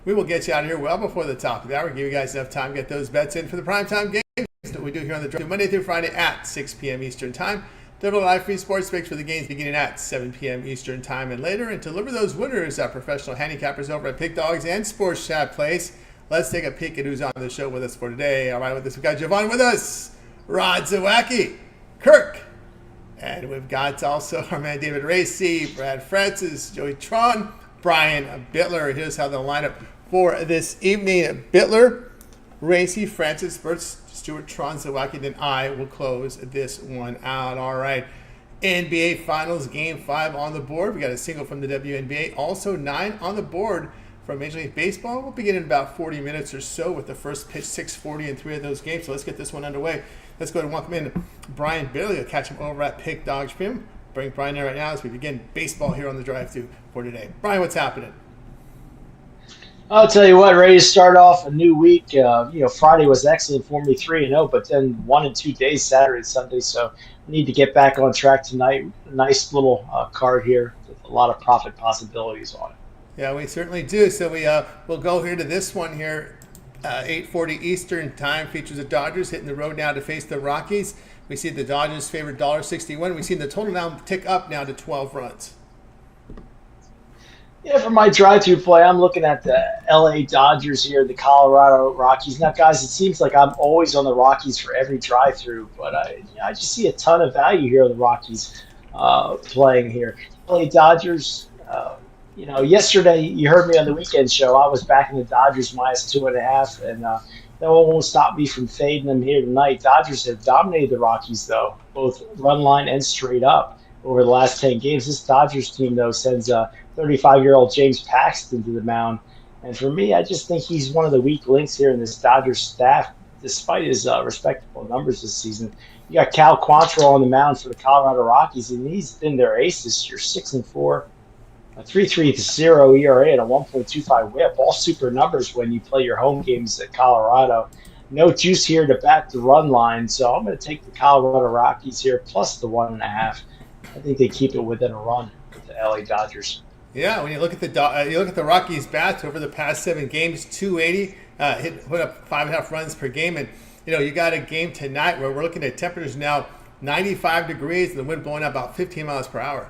We will get you out of here well before the top of the hour. Give you guys enough time to get those bets in for the primetime games that we do here on the Drive, Monday through Friday at 6 p.m. Eastern Time. Deliver live free sports picks for the games beginning at 7 p.m. Eastern Time and later. And to deliver those winners, our professional handicappers over at Pick Dogs and Sports Chat Place. Let's take a peek at who's on the show with us for today. All right, with us, we've got Jovan with us, Rod Zawacky, Kirk, and we've got also our man David Racey, Brad Francis, Joey Tron, Brian Bitler. Here's how they'll line up for this evening. Bitler, Racey, Francis, Burts, Stuart, Tron, Zawacky, then I will close this one out. All right. NBA Finals Game 5 on the board. We got a single from the WNBA. Also 9 on the board from Major League Baseball. We'll begin in about 40 minutes or so with the first pitch, 6:40 in 3 of those games. So let's get this one underway. Let's go and welcome in Brian Bitler. You'll catch him over at Pick Dogs Prim. Bring Brian in right now as we begin baseball here on the drive-thru for today. Brian, what's happening? I'll tell you what, ready to start off a new week. Friday was excellent for me, 3-0, but then 1 and 2 days, Saturday and Sunday. So I need to get back on track tonight. A nice little card here with a lot of profit possibilities on it. Yeah, we certainly do. So we'll go here to this one here. 8:40 Eastern Time features the Dodgers hitting the road now to face the Rockies. We see the Dodgers favored $1.61. We've seen the total now tick up now to 12 runs. Yeah, for my drive-through play, I'm looking at the LA Dodgers here, the Colorado Rockies. Now, guys, it seems like I'm always on the Rockies for every drive-through, but I just see a ton of value here on the Rockies playing here. LA Dodgers, yesterday you heard me on the weekend show. I was backing the Dodgers -2.5, and that won't stop me from fading them here tonight. Dodgers have dominated the Rockies, though, both run line and straight up over the last 10 games. This Dodgers team, though, sends 35-year-old James Paxton to the mound. And for me, I just think he's one of the weak links here in this Dodgers staff, despite his respectable numbers this season. You got Cal Quantrill on the mound for the Colorado Rockies, and he's been their ace this year, 6-4, a 3.30 ERA, and a 1.25 WHIP. All super numbers when you play your home games at Colorado. No juice here to back the run line, so I'm going to take the Colorado Rockies here plus the 1.5. I think they keep it within a run with the LA Dodgers. Yeah, when you look at the Rockies' bats over the past 7 games, 280, put up 5.5 runs per game, and you got a game tonight where we're looking at temperatures now 95 degrees and the wind blowing about 15 miles per hour.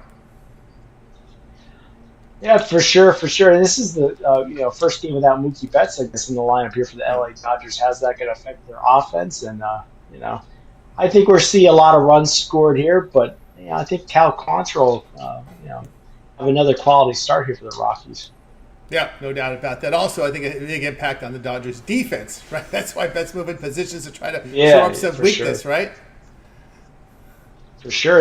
Yeah, for sure. And this is the first game without Mookie Betts, I guess, in the lineup here for the LA Dodgers. How's that going to affect their offense? And I think we're seeing a lot of runs scored here, but I think Cal Quantrill, have another quality start here for the Rockies. Yeah, no doubt about that. Also, I think a big impact on the Dodgers' defense, right? That's why Betts moving positions to try to show up some weakness, sure. Right? For sure,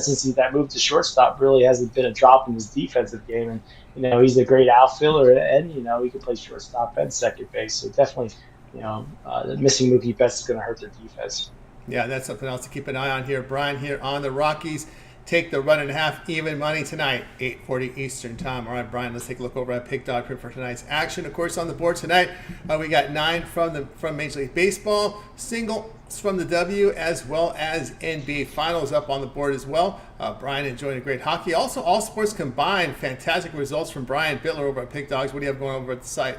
since that move to shortstop really hasn't been a drop in his defensive game, and he's a great outfielder, and he can play shortstop and second base. So definitely, missing Mookie Betts is going to hurt their defense. Yeah, that's something else to keep an eye on here. Brian here on the Rockies. Take the 1.5 even money tonight, 8:40 Eastern Time. All right, Brian, let's take a look over at Pick Dog for tonight's action. Of course, on the board tonight, we got 9 from Major League Baseball, singles from the W, as well as NBA Finals up on the board as well. Brian enjoying a great hockey. Also, all sports combined, fantastic results from Brian Bitler over at Pick Dogs. What do you have going over at the site?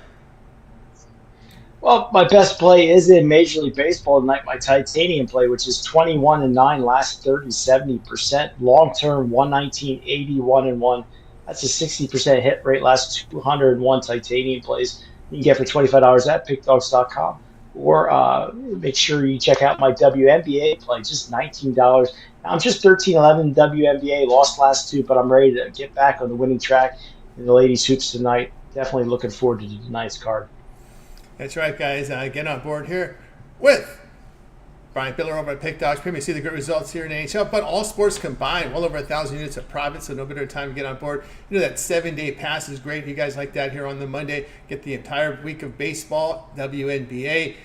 Well, my best play is in Major League Baseball tonight, my titanium play, which is 21-9, last 30, 70%. Long-term, 119, 81-1. That's a 60% hit rate, last 201 titanium plays. You can get for $25 at pickdogs.com. Or make sure you check out my WNBA play, just $19. I'm just 13-11 WNBA, lost last 2, but I'm ready to get back on the winning track in the ladies' hoops tonight. Definitely looking forward to tonight's card. That's right, guys. Get on board here with Brian Bitler over at Pick Dogs Premium. You see the great results here in NHL, but all sports combined, well over 1,000 units of profit, so no better time to get on board. That 7-day pass is great. If you guys like that here on the Monday, get the entire week of baseball, WNBA,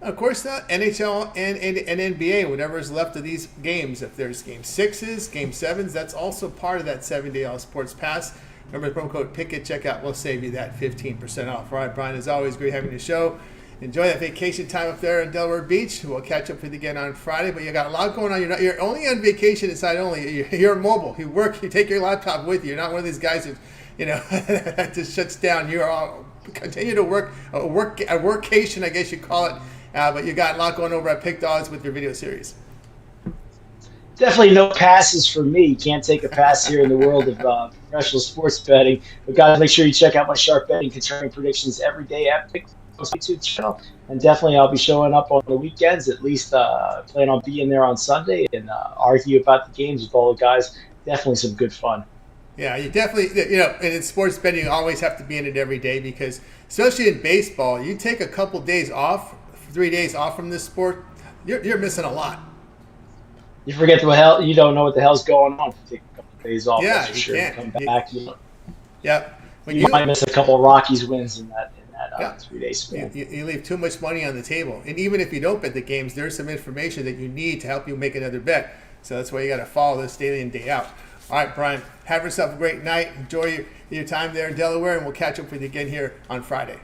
of course, NHL and NBA, whatever is left of these games. If there's Game 6s, Game 7s, that's also part of that 7-day all sports pass. Remember the promo code PICK at checkout. We'll save you that 15% off. All right, Brian, as always, great having the show. Enjoy that vacation time up there in Delaware Beach. We'll catch up with you again on Friday, but you got a lot going on. You're only on vacation inside only. You're mobile. You work. You take your laptop with you. You're not one of these guys that that just shuts down. You all continue to work a workcation, I guess you call it. But you got a lot going over at Pick Dogs with your video series. Definitely no passes for me. You can't take a pass here in the world of professional sports betting. But guys, make sure you check out my sharp betting concerning predictions every day at Pick Dogs YouTube channel. And definitely I'll be showing up on the weekends, at least plan on being there on Sunday and argue about the games with all the guys. Definitely some good fun. Yeah, you definitely, and in sports betting, you always have to be in it every day because, especially in baseball, you take a couple days off, 3 days off from this sport, you're missing a lot. You forget you don't know what the hell's going on if you take a couple of days off. Yeah, that's for sure. You Come back. Yep. You might miss a couple of Rockies wins in that 3 days span. You leave too much money on the table. And even if you don't bet the games, there's some information that you need to help you make another bet. So that's why you got to follow this day in, day out. All right, Brian, have yourself a great night. Enjoy your time there in Delaware, and we'll catch up with you again here on Friday.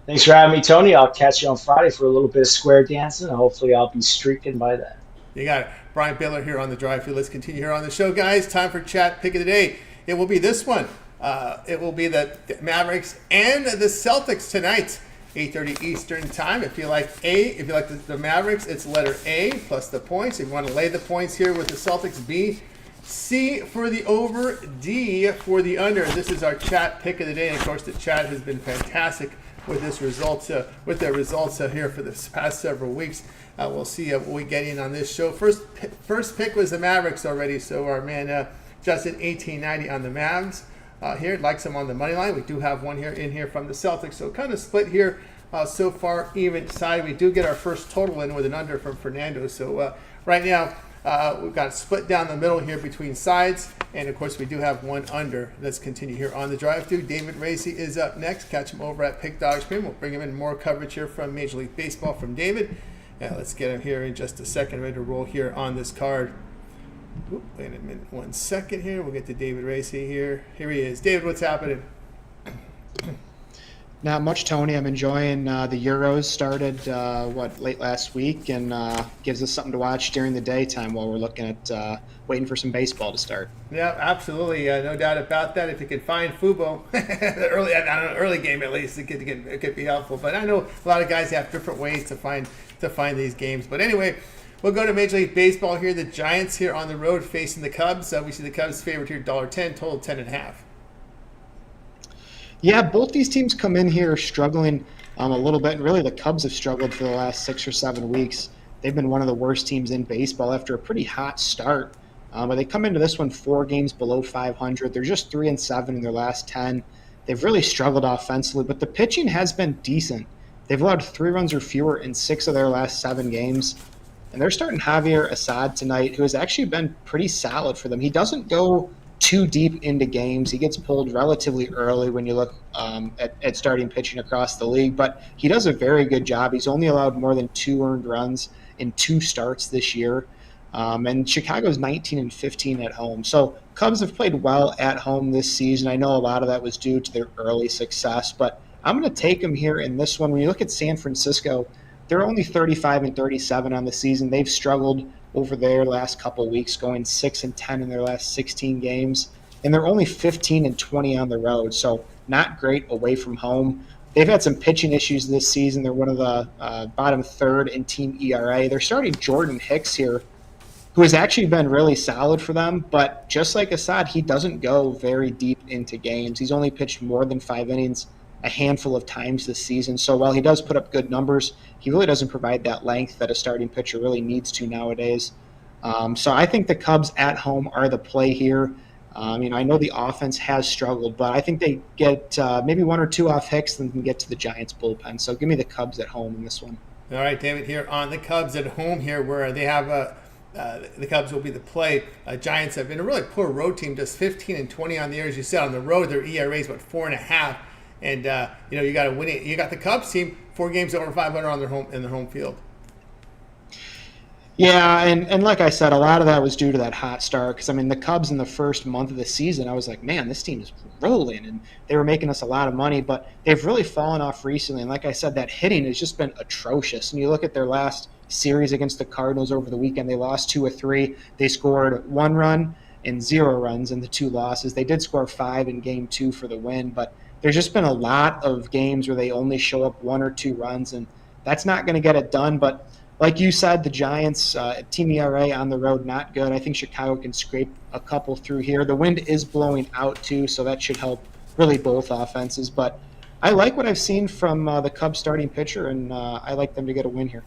Thanks for having me, Tony. I'll catch you on Friday for a little bit of square dancing, and hopefully I'll be streaking by then. You got it. Brian Bitler here on the drive through. Let's continue here on the show, guys. Time for chat pick of the day. It will be this one. It will be the Mavericks and the Celtics tonight, 8:30 Eastern time. If you like the Mavericks, it's letter A plus the points. If you want to lay the points here with the Celtics, B. C for the over, D for the under. This is our chat pick of the day. And of course, the chat has been fantastic with their results here for the past several weeks. We'll see what we get in on this show. First pick was the Mavericks already. So our man Justin 1890 on the Mavs here likes them on the money line. We do have one here from the Celtics. So kind of split here so far, even side. We do get our first total in with an under from Fernando. So right now. We've got split down the middle here between sides. And, of course, we do have one under. Let's continue here on the drive-thru. David Racey is up next. Catch him over at Pick Dog Stream. We'll bring him in more coverage here from Major League Baseball from David. Let's get him here in just a second. Ready to roll here on this card. Wait a minute. 1 second here. We'll get to David Racey here. Here he is. David, what's happening? Not much, Tony. I'm enjoying the Euros started, late last week, and gives us something to watch during the daytime while we're looking at waiting for some baseball to start. Yeah, absolutely. No doubt about that. If you could find Fubo, early game at least, it could be helpful. But I know a lot of guys have different ways to find these games. But anyway, we'll go to Major League Baseball here. The Giants here on the road facing the Cubs. We see the Cubs favored here, $1.10, total 10.5. Yeah, both these teams come in here struggling a little bit, and really the Cubs have struggled for the last 6 or 7 weeks. They've been one of the worst teams in baseball after a pretty hot start. But they come into this one 4 games below 500. They're just 3-7 in their last 10. They've really struggled offensively, but the pitching has been decent. They've allowed 3 runs or fewer in 6 of their last 7 games. And they're starting Javier Assad tonight, who has actually been pretty solid for them. He doesn't go too deep into games. He gets pulled relatively early when you look at starting pitching across the league, but he does a very good job. He's only allowed more than 2 earned runs in 2 starts this year. And Chicago's 19-15 at home. So Cubs have played well at home this season. I know a lot of that was due to their early success, but I'm going to take them here in this one. When you look at San Francisco, they're only 35-37 on the season. They've struggled over their last couple of weeks, going 6-10 in their last 16 games. And they're only 15-20 on the road, so not great away from home. They've had some pitching issues this season. They're one of the bottom third in team ERA. They're starting Jordan Hicks here, who has actually been really solid for them. But just like Assad, he doesn't go very deep into games. He's only pitched more than 5 innings a handful of times this season. So while he does put up good numbers, he really doesn't provide that length that a starting pitcher really needs to nowadays. So I think the Cubs at home are the play here. I know the offense has struggled, but I think they get maybe 1 or 2 off Hicks and can get to the Giants bullpen. So give me the Cubs at home in this one. All right, David, here on the Cubs at home here, where they have the Cubs will be the play. Giants have been a really poor road team, just 15-20 on the year. As you said, on the road, their ERA is about 4.5. And you got to win it. You got the Cubs team 4 games over 500 on their home field. Yeah, and like I said, a lot of that was due to that hot start. Because the Cubs in the first month of the season, I was like, man, this team is rolling, and they were making us a lot of money. But they've really fallen off recently. And like I said, that hitting has just been atrocious. And you look at their last series against the Cardinals over the weekend, they lost 2 of 3. They scored 1 run and 0 runs in the 2 losses. They did score 5 in game 2 for the win, but there's just been a lot of games where they only show up 1 or 2 runs, and that's not going to get it done. But like you said, the Giants, team ERA on the road, not good. I think Chicago can scrape a couple through here. The wind is blowing out too, so that should help really both offenses. But I like what I've seen from the Cubs starting pitcher, and I like them to get a win here.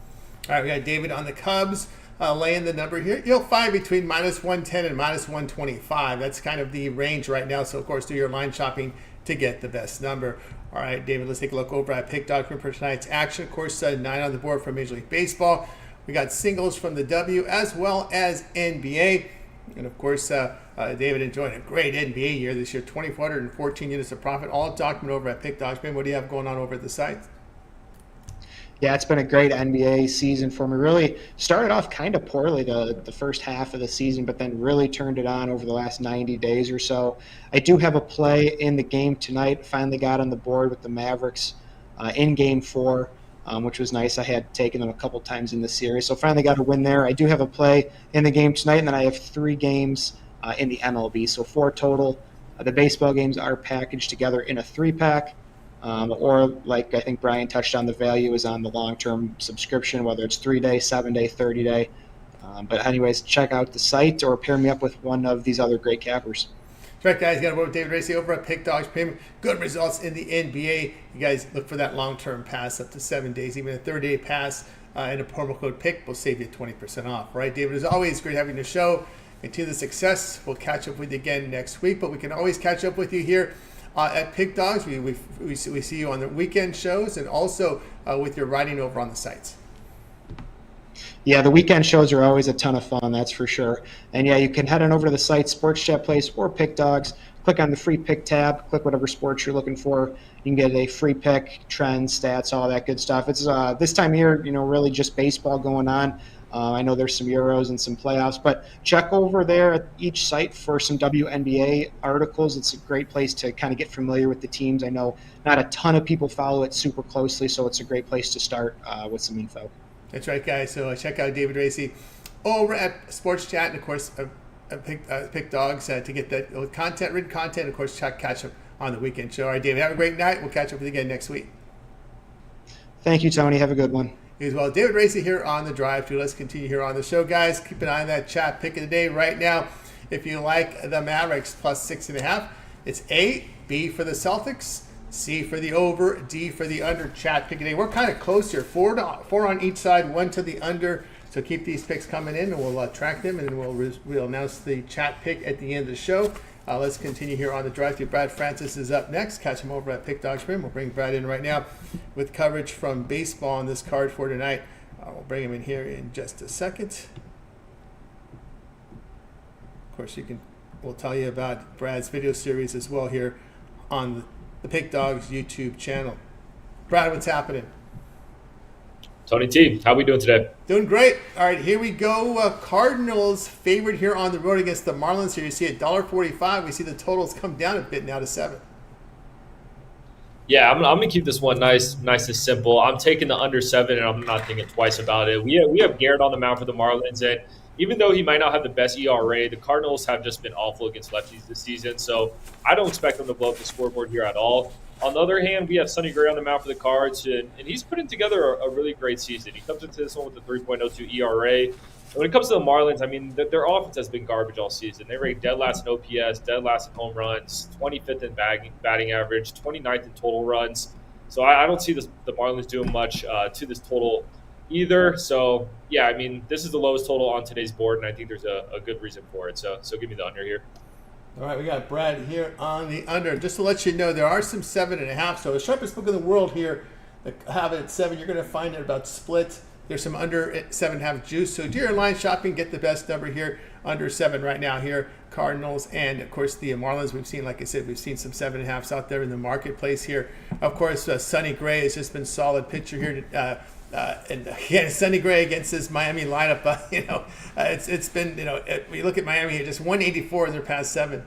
All right, we got David on the Cubs laying the number here. You'll find between -110 and -125. That's kind of the range right now. So, of course, do your line shopping to get the best number. All right, David, let's take a look over at Pick Dog for tonight's action. Of course, 9 on the board for Major League Baseball. We got singles from the W as well as NBA. And, of course, David enjoying a great NBA year this year, 2,414 units of profit, all documented over at Pick Dogs. What do you have going on over at the site? Yeah, it's been a great NBA season for me. Really started off kind of poorly the first half of the season, but then really turned it on over the last 90 days or so. I do have a play in the game tonight. Finally got on the board with the Mavericks in Game 4, which was nice. I had taken them a couple times in the series, so finally got a win there. I do have a play in the game tonight, and then I have 3 games in the MLB, so 4 total. The baseball games are packaged together in a 3-pack. Or like I think Brian touched on, the value is on the long-term subscription, whether it's 3-day, 7-day, 30-day. But anyways, check out the site or pair me up with one of these other great cappers. That's right, guys. You got to work with David Racey over at Pick Dogs Premium. Good results in the NBA. You guys look for that long-term pass up to 7 days. Even a 30-day pass and a promo code PICK will save you 20% off. Right, David? As always, great having the show. Continue the success. We'll catch up with you again next week, but we can always catch up with you here at Pick Dogs. We see you on the weekend shows and also with your writing over on the sites. Yeah, the weekend shows are always a ton of fun, that's for sure. And yeah, you can head on over to the site, Sports Chat Place or Pick Dogs. Click on the free pick tab, click whatever sports you're looking for. You can get a free pick, trends, stats, all that good stuff. It's this time of year, really just baseball going on. I know there's some Euros and some playoffs, but check over there at each site for some WNBA articles. It's a great place to kind of get familiar with the teams. I know not a ton of people follow it super closely, so it's a great place to start with some info. That's right, guys. So check out David Racey over at Sports Chat and, of course, Pick Dogs to get that content, written content, and, of course, catch up on the weekend show. All right, David, have a great night. We'll catch up with you again next week. Thank you, Tony. Have a good one. As well, David Racey here on the Drive Thru. Let's continue here on the show, guys. Keep an eye on that chat pick of the day right now. If you like the Mavericks plus 6.5, it's A, B for the Celtics, C for the over, D for the under. Chat pick of the day. We're kind of close here. Four on each side, 1 to the under. So keep these picks coming in, and we'll track them, and then we'll announce the chat pick at the end of the show. Let's continue here on the Drive Thru. Brad Francis is up next. Catch him over at Pick Dogs Premium. We'll bring Brad in right now with coverage from baseball on this card for tonight. We'll bring him in here in just a second. Of course, we'll tell you about Brad's video series as well here on the Pick Dogs YouTube channel. Brad, what's happening? Tony T, how we doing today? Doing great. All right, here we go. Cardinals favored here on the road against the Marlins. Here you see $1.45. We see the totals come down a bit now to 7. Yeah, I'm gonna keep this one nice and simple. I'm taking the under 7, and I'm not thinking twice about it. We have Garrett on the mound for the Marlins, and even though he might not have the best ERA, the Cardinals have just been awful against lefties this season. So I don't expect them to blow up the scoreboard here at all. On the other hand, we have Sonny Gray on the mound for the Cards, and he's putting together a really great season. He comes into this one with a 3.02 ERA. And when it comes to the Marlins, I mean, their offense has been garbage all season. They rate dead last in OPS, dead last in home runs, 25th in batting average, 29th in total runs. So I don't see the Marlins doing much to this total either. So, yeah, I mean, this is the lowest total on today's board, and I think there's a good reason for it. So give me the under here. All right, we got Brad here on the under. Just to let you know, there are some 7.5. So the sharpest book in the world here, have it at 7. You're going to find it about split. There's some under 7.5 juice. So do your line shopping, get the best number here, under 7 right now here. Cardinals and, of course, the Marlins. We've seen, like I said, we've seen some 7.5s out there in the marketplace here. Of course, Sonny Gray has just been solid pitcher here. And again, Sonny Gray against this Miami lineup, it's been, we look at Miami here, just 184 in their past 7.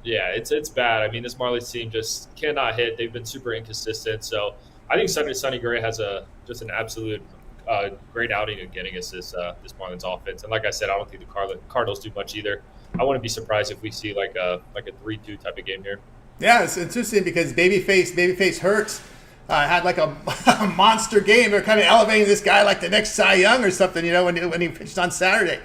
Yeah, it's bad. I mean, this Marlins team just cannot hit. They've been super inconsistent. So I think Sonny Gray has just an absolute great outing again against this Marlins offense. And like I said, I don't think the Cardinals do much either. I wouldn't be surprised if we see like a 3-2 type of game here. Yeah, it's interesting because Babyface Hurts had like a, a monster game. They're kind of elevating this guy like the next Cy Young or something, when he pitched on Saturday.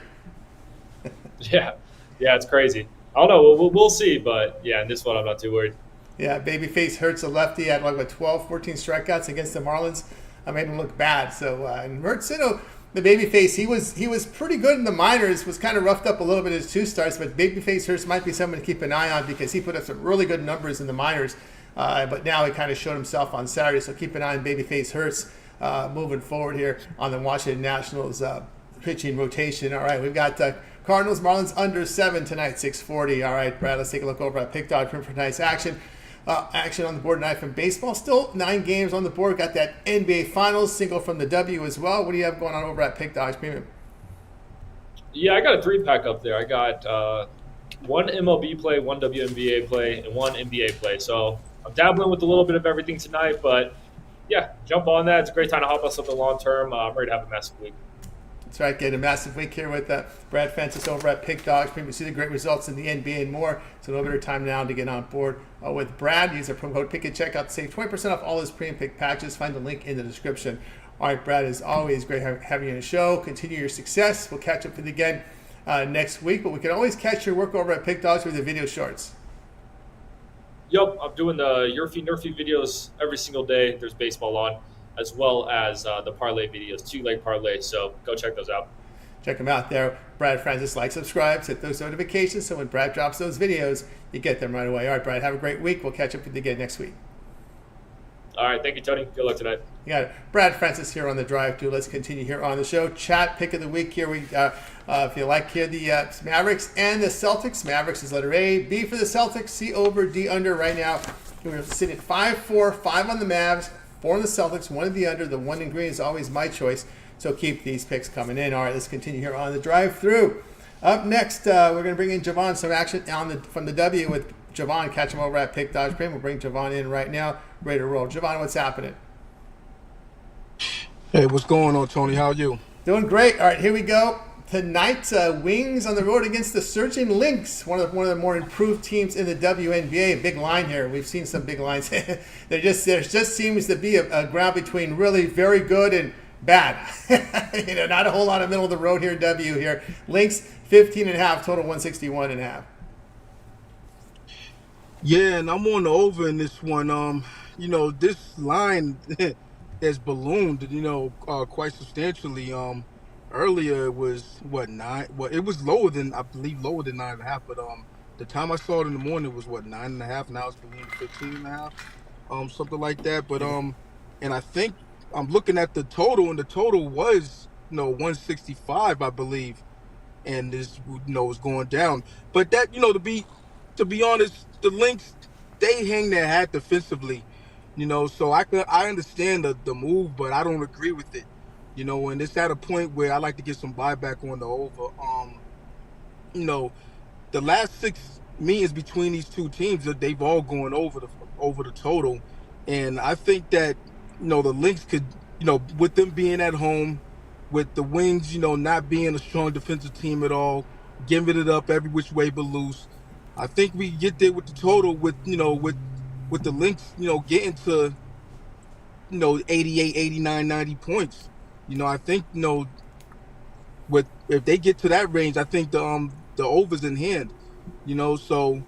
Yeah, it's crazy. I don't know. We'll see, but yeah, in this one, I'm not too worried. Yeah, Babyface Hurts, a lefty, had like 12, 14 strikeouts against the Marlins. I made him look bad. So and Hurts, the Babyface, he was pretty good in the minors. Was kind of roughed up a little bit in his 2 starts, but Babyface Hurts might be someone to keep an eye on because he put up some really good numbers in the minors. But now he kind of showed himself on Saturday. So keep an eye on Babyface Hurts moving forward here on the Washington Nationals pitching rotation. All right, we've got Cardinals, Marlins under 7 tonight, 640. All right, Brad, let's take a look over at Pick Dog for tonight's action. Action on the board tonight from baseball. Still 9 games on the board. Got that NBA Finals single from the W as well. What do you have going on over at Pick Dodge Premium? Yeah, I got a 3-pack up there. I got 1 MLB play, 1 WNBA play, and 1 NBA play. So I'm dabbling with a little bit of everything tonight, but yeah, jump on that. It's a great time to hop on something long term. I'm ready to have a massive week. That's right, get a massive week here with Brad Francis over at Pick Dogs. We see the great results in the NBA and more. So a little bit of time now to get on board with Brad. Use our promo code PICK at checkout to save 20% off all his pre-and pick packages. Find the link in the description. All right, Brad, as always, great having you on the show. Continue your success. We'll catch up with you again next week, but we can always catch your work over at Pick Dogs with the video shorts. Yep, I'm doing the Yerfy Nerfy videos every single day. There's baseball on, as well as the parlay videos, 2-leg parlay. So go check those out. Check them out there. Brad Francis, like, subscribe, hit those notifications so when Brad drops those videos, you get them right away. All right, Brad, have a great week. We'll catch up with you again next week. All right, thank you, Tony. Good luck tonight. You got it. Brad Francis here on the Drive Thru. Let's continue here on the show. Chat pick of the week here. We, if you like here, the Mavericks and the Celtics. Mavericks is letter A. B for the Celtics. C over, D under right now. We're sitting at 5-4, 5 on the Mavs, 4 on the Celtics, 1 in the under. The 1 in green is always my choice. So keep these picks coming in. All right, let's continue here on the Drive Thru. Up next, we're going to bring in Jovan. Some action from the W with Jovan. Catch him over at Pick Dodge Premium. We'll bring Jovan in right now. Ready to roll. Jovan, what's happening? Hey, what's going on, Tony? How are you? Doing great. All right, here we go. Tonight, Wings on the road against the Surging Lynx, one of the more improved teams in the WNBA. Big line here. We've seen some big lines. there just seems to be a ground between really very good and bad. Not a whole lot of middle of the road here. W here. Lynx 15.5, total 161.5. Yeah, and I'm on the over in this one. This line has ballooned, quite substantially. Earlier it was 9. Well, it was lower than 9.5. But the time I saw it in the morning was 9.5. Now it's ballooned to 15.5, something like that. But and I think I'm looking at the total, and the total was 165, I believe, and this was going down. But that to be honest, the Lynx, they hang their hat defensively, so I understand the move, but I don't agree with it. And it's at a point where I like to get some buyback on the over. The last 6 meetings between these two teams, they've all gone over the total. And I think that, the Lynx could, with them being at home, with the Wings, not being a strong defensive team at all, giving it up every which way but loose, I think we get there with the total with the Lynx, getting to, 88, 89, 90 points. I think, if they get to that range, I think the over's in hand. So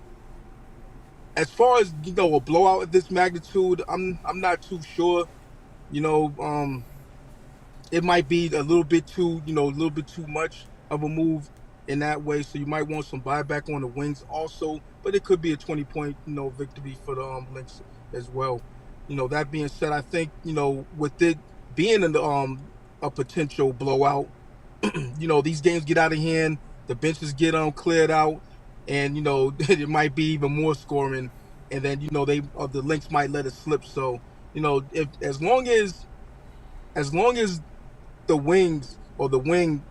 as far as a blowout of this magnitude, I'm not too sure. It might be a little bit too much of a move in that way. So you might want some buyback on the Wings also, but it could be a 20-point victory for the Lynx as well. That being said, I think with it being a potential blowout, these games get out of hand, the benches get cleared out, and it might be even more scoring, and then the Lynx might let it slip. So if as long as the Wings or the Wing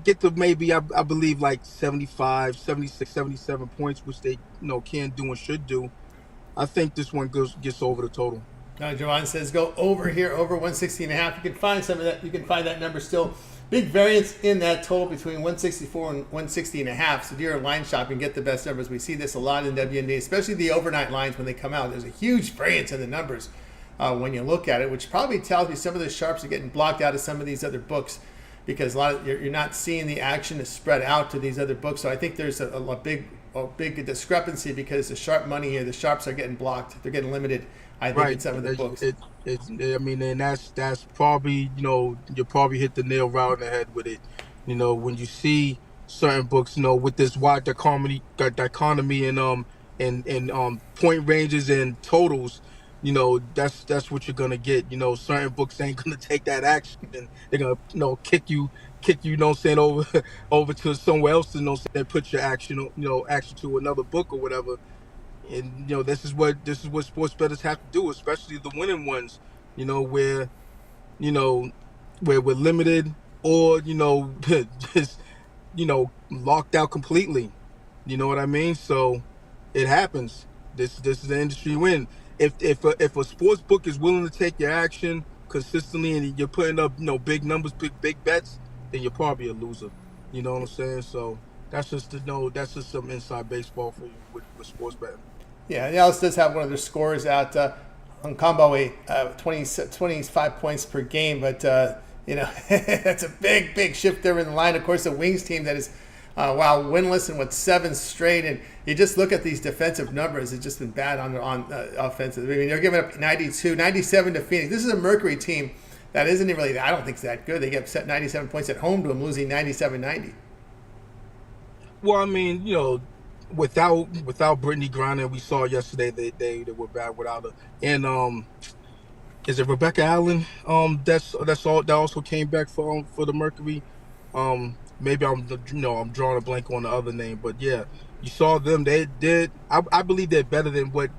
get to maybe I believe like 75, 76, 77 points, which they can do and should do, I think this one gets over the total. Jovan says go over here, over 160 and a half. You can find some of that. You can find that number still. Big variance in that total between 164 and 160 and a half. So do your line shopping, get the best numbers. We see this a lot in WNBA, especially the overnight lines when they come out. There's a huge variance in the numbers when you look at it, which probably tells me some of the sharps are getting blocked out of some of these other books because you're not seeing the action is spread out to these other books. So I think there's a big discrepancy because the sharp money here, the sharps are getting blocked. They're getting limited. I think in some of the books. I mean, and that's probably, you probably hit the nail right on the head with it. When you see certain books, with this wide dichotomy and point ranges and totals, that's what you're gonna get. Certain books ain't gonna take that action. They're gonna kick you, over to somewhere else, and put your action, action to another book or whatever. And this is what sports bettors have to do, especially the winning ones. Where where we're limited or just locked out completely. You know what I mean? So it happens. This is the industry win. If a sports book is willing to take your action consistently and you're putting up big numbers, big bets, then you're probably a loser. You know what I'm saying? So that's just some inside baseball for you with sports betting. Yeah, Dallas does have one of their scores out on combo 25 points per game, but that's a big shift there in the line. Of course, the Wings team that is winless and with 7 straight, and you just look at these defensive numbers, it's just been bad on offensive. I mean, they're giving up 92, 97 to Phoenix. This is a Mercury team that isn't really, I don't think it's that good. They get set 97 points at home to them, losing 97-90. Well, I mean, without Brittany Griner, we saw yesterday they were bad without her. And is it Rebecca Allen? That's all. That also came back for the Mercury. Maybe I'm drawing a blank on the other name, but yeah, you saw them. They did. I believe they're better than what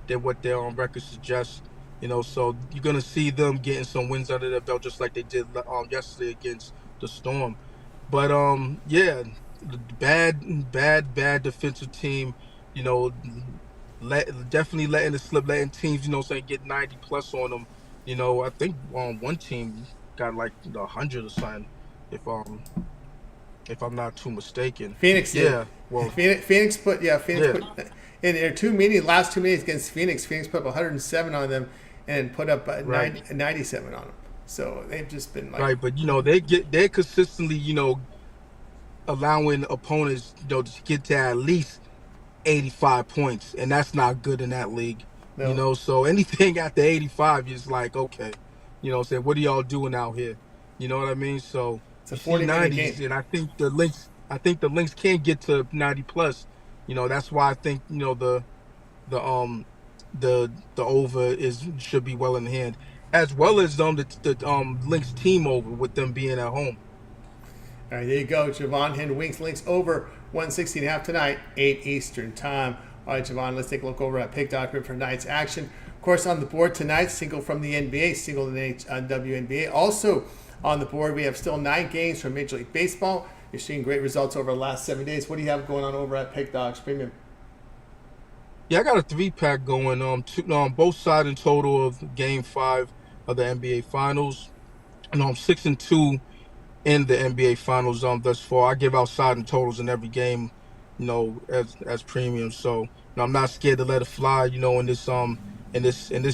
their record suggests. So you're gonna see them getting some wins under their belt, just like they did yesterday against the Storm. But yeah. Bad defensive team, definitely letting it slip, letting teams, get 90 plus on them. I think one team got like 100 or something, if I'm not too mistaken. Phoenix did. Yeah, well, Phoenix put in their last 2 meetings against Phoenix. Phoenix put up 107 on them and put up 97 on them. So they've just been like right, but they're consistently allowing opponents to get to at least 85 points, and that's not good in that league. No. So anything after 85 is like, okay, say what are y'all doing out here? You know what I mean? So it's a 40-minute game, and I think the Lynx can get to 90 plus. That's why I think the over should be well in hand, as well as the Lynx team over with them being at home. All right, there you go. Jovan and Wings Links over 160.5 tonight, 8 Eastern time. All right, Jovan, let's take a look over at Pick.Grid for tonight's action. Of course, on the board tonight, single from the NBA, single in the WNBA. Also on the board, we have still 9 games from Major League Baseball. You're seeing great results over the last 7 days. What do you have going on over at Pick.Dogs Premium? Yeah, I got a 3-pack going on both sides in total of Game 5 of the NBA Finals. And I'm 6-2 in the NBA Finals thus far. I give out side and totals in every game, as premium. So I'm not scared to let it fly. In this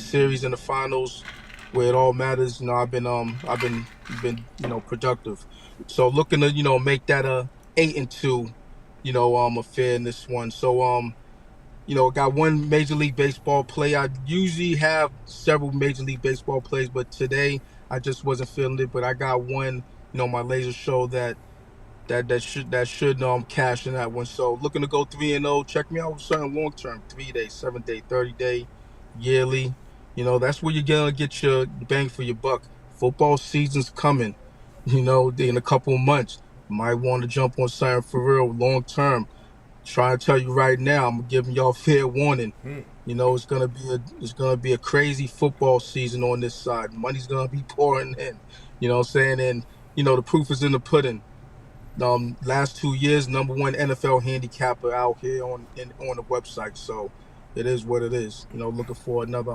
series in the finals, where it all matters. I've been productive. So looking to make that a 8-2, affair in this one. So got one Major League Baseball play. I usually have several Major League Baseball plays, but today I just wasn't feeling it. But I got one. My laser show that should cash in that one. So looking to go 3-0. Check me out with something long term, 3-day, 7-day, 30-day, yearly. That's where you're gonna get your bang for your buck. Football season's coming. In a couple of months, might want to jump on something for real long term. Trying to tell you right now, I'm giving y'all fair warning. It's gonna be a crazy football season on this side. Money's gonna be pouring in. You know what I'm saying? And the proof is in the pudding. Last 2 years, #1 NFL handicapper out here on the website. So it is what it is. Looking for another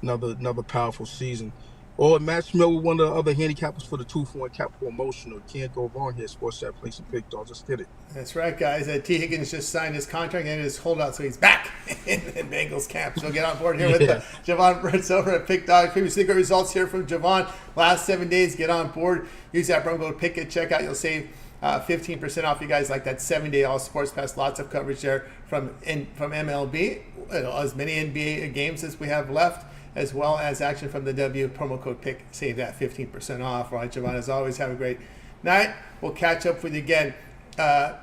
another powerful season. Or match Mill with one of the other handicappers for the 2-for-1 capital emotional. Can't go wrong here. Sports that place and pick dogs. Just did it. That's right, guys. T. Higgins just signed his contract and his holdout, so he's back in Bengals camp. So get on board here with Jovan Burts over at Pick Dog. Previously good results here from Jovan. Last 7 days, get on board. Use that promo code PICK at checkout. You'll save 15% off. You guys like that 7-day all sports pass. Lots of coverage there from MLB. As many NBA games as we have left, as well as action from the W. Promo code PICK. Save that 15% off. All right, Jovan, as always, have a great night. We'll catch up with you again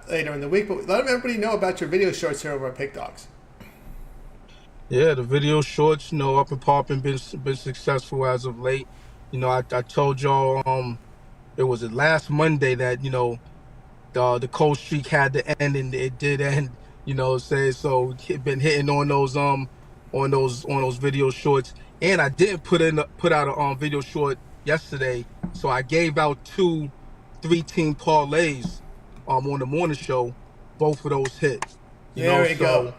later in the week, but let everybody know about your video shorts here over at Pick Dogs. Yeah, the video shorts, up and popping, been successful as of late. I told y'all it was last Monday that the cold streak had to end, and it did end. So been hitting on those video shorts, and I didn't put out a video short yesterday, so I gave out 2 3-team parlays on the morning show. Both of those hit. There we go.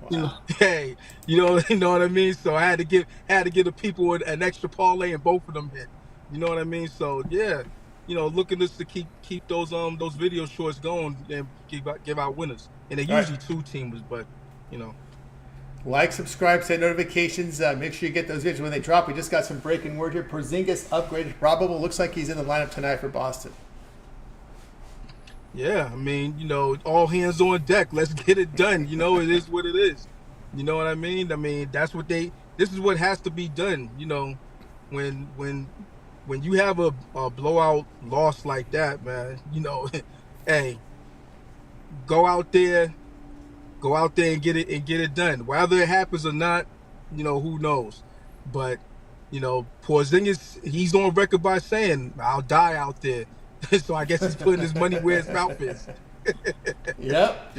Wow. Hey, you know what I mean. So I had to give the people an extra parlay, and both of them hit. You know what I mean. So yeah, looking just to keep those video shorts going and give out winners. And they're usually 2-teamers, but Like, subscribe, set notifications. Make sure you get those videos when they drop. We just got some breaking word here. Porzingis upgraded, probable. Looks like he's in the lineup tonight for Boston. Yeah, I mean, all hands on deck. Let's get it done. It is what it is. You know what I mean? I mean, this is what has to be done. When you have a blowout loss like that, man, hey, go out there and get it done. Whether it happens or not, who knows? But, Porzingis, he's on record by saying, I'll die out there. So I guess he's putting his money where his mouth is. Yep.